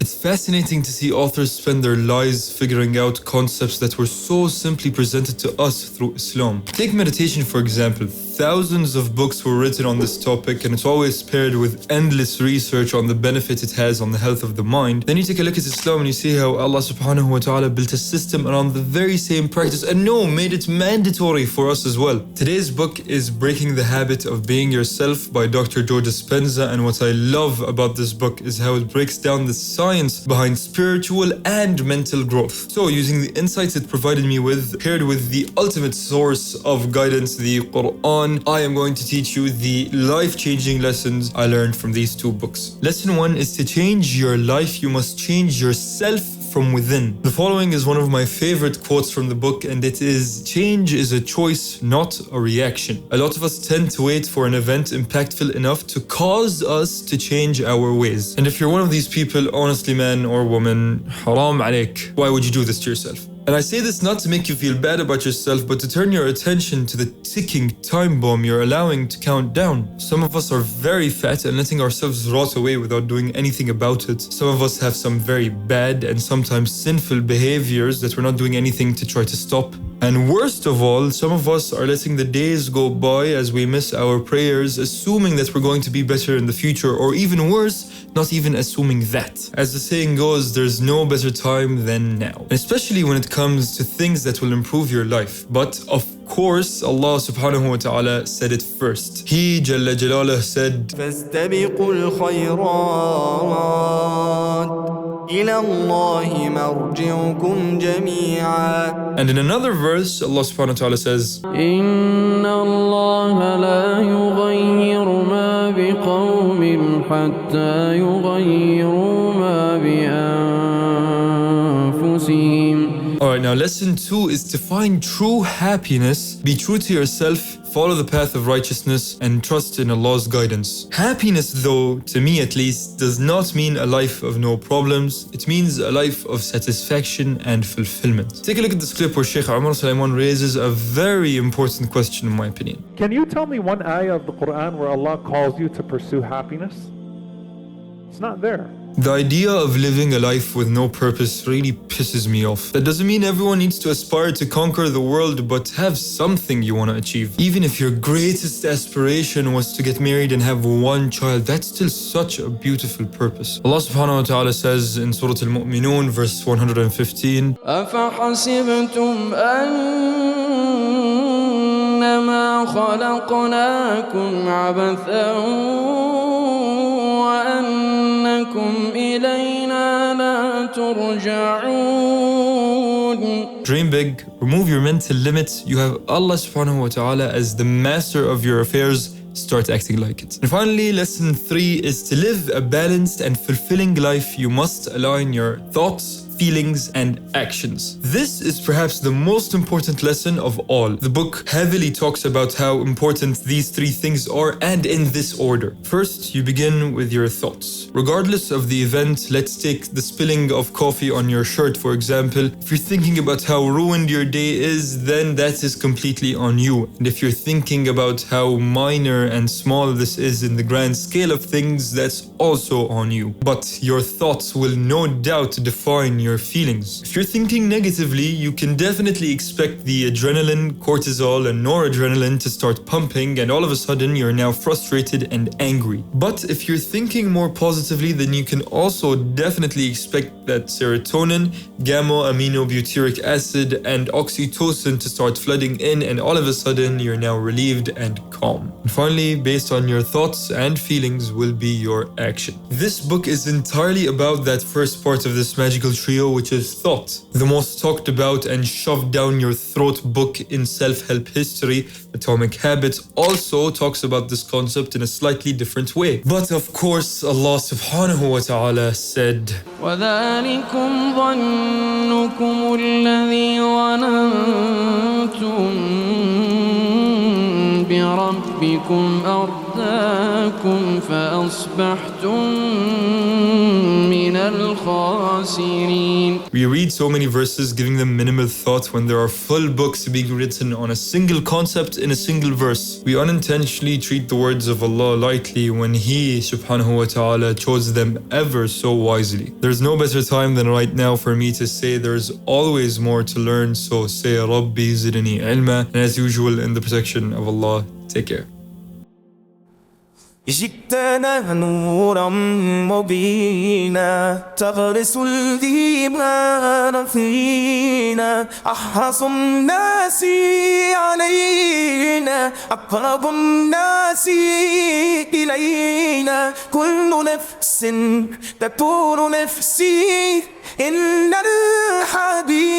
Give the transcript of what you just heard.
It's fascinating to see authors spend their lives figuring out concepts that were so simply presented to us through Islam. Take meditation, for example. Thousands of books were written on this topic, and it's always paired with endless research on the benefit it has on the health of the mind. Then you take a look at Islam and you see how Allah subhanahu wa ta'ala built a system around the very same practice and made it mandatory for us as well. Today's book is Breaking the Habit of Being Yourself by Dr. Dispenza, and what I love about this book is how it breaks down the science behind spiritual and mental growth. So using the insights it provided me with, paired with the ultimate source of guidance, the Quran, I am going to teach you the life-changing lessons I learned from these two books. Lesson 1 is to change your life, you must change yourself from within. The following is one of my favorite quotes from the book, and it is, change is a choice, not a reaction. A lot of us tend to wait for an event impactful enough to cause us to change our ways. And if you're one of these people, honestly, man or woman, haram alayk, why would you do this to yourself? And I say this not to make you feel bad about yourself, but to turn your attention to the ticking time bomb you're allowing to count down. Some of us are very fat and letting ourselves rot away without doing anything about it. Some of us have some very bad and sometimes sinful behaviors that we're not doing anything to try to stop. And worst of all, some of us are letting the days go by as we miss our prayers, assuming that we're going to be better in the future, or even worse, not even assuming that. As the saying goes, there's no better time than now. And especially when it comes to things that will improve your life. But of course, Allah subhanahu wa ta'ala said it first. He, Jalla Jalaluh, said, فَاسْتَبِقُوا الْخَيْرَاتِ إِلَى اللَّهِ مَرْجِعُكُمْ جَمِيعًا. And in another verse, Allah subhanahu wa ta'ala says, إِنَّ اللَّهَ لَا يُغَيِّرُ مَا بِقَوْمٍ حَتَّى يُغَيِّرُوا مَا بِأَنفُسِهِمْ. Alright, now lesson 2 is to find true happiness, be true to yourself, follow the path of righteousness, and trust in Allah's guidance. Happiness, though, to me at least, does not mean a life of no problems. It means a life of satisfaction and fulfillment. Take a look at this clip where Sheikh Umar Sulaiman raises a very important question, in my opinion. Can you tell me one ayah of the Quran where Allah calls you to pursue happiness? It's not there. The idea of living a life with no purpose really pisses me off. That doesn't mean everyone needs to aspire to conquer the world, but have something you want to achieve. Even if your greatest aspiration was to get married and have one child, that's still such a beautiful purpose. Allah subhanahu wa ta'ala says in Surah Al-Mu'minun, verse 115, أَفَحَسِبْتُمْ أَنَّمَا خَلَقْنَاكُمْ عَبَثًا إِلَيْنَا لَا تُرْجَعُونَ. Dream big, remove your mental limits. You have Allah subhanahu wa ta'ala as the master of your affairs. Start acting like it. And finally, lesson 3 is to live a balanced and fulfilling life. You must align your thoughts, feelings, and actions. This is perhaps the most important lesson of all. The book heavily talks about how important these 3 things are, and in this order. First, you begin with your thoughts. Regardless of the event, let's take the spilling of coffee on your shirt, for example. If you're thinking about how ruined your day is, then that is completely on you. And if you're thinking about how minor and small this is in the grand scale of things, that's also on you. But your thoughts will no doubt define your feelings. If you're thinking negatively, you can definitely expect the adrenaline, cortisol, and noradrenaline to start pumping, and all of a sudden you're now frustrated and angry. But if you're thinking more positively, then you can also definitely expect that serotonin, gamma-aminobutyric acid, and oxytocin to start flooding in, and all of a sudden you're now relieved and calm. And finally, based on your thoughts and feelings will be your action. This book is entirely about that first part of this magical trio, which is thought. The most talked about and shoved down your throat book in self-help history, Atomic Habits, also talks about this concept in a slightly different way. But of course, Allah subhanahu wa ta'ala said, وَذَلِكُمْ ظَنُّكُمُ الَّذِي ظَنَنْتُمْ بِرَبِّكُمْ أَرْدَاكُمْ فَأَصْبَحْتُمْ مِنَ الخاسرين. We read so many verses giving them minimal thought when there are full books being written on a single concept in a single verse. We unintentionally treat the words of Allah lightly when He subhanahu wa ta'ala chose them ever so wisely. There's no better time than right now for me to say there's always more to learn, so say Rabbi zidni ilma, and as usual in the protection of Allah, take care. جئتنا نورا مبينا تغرس الإيمان فينا أحرص الناس علينا أقرب الناس إلينا كل نفس تقول نفسي إن الحبيب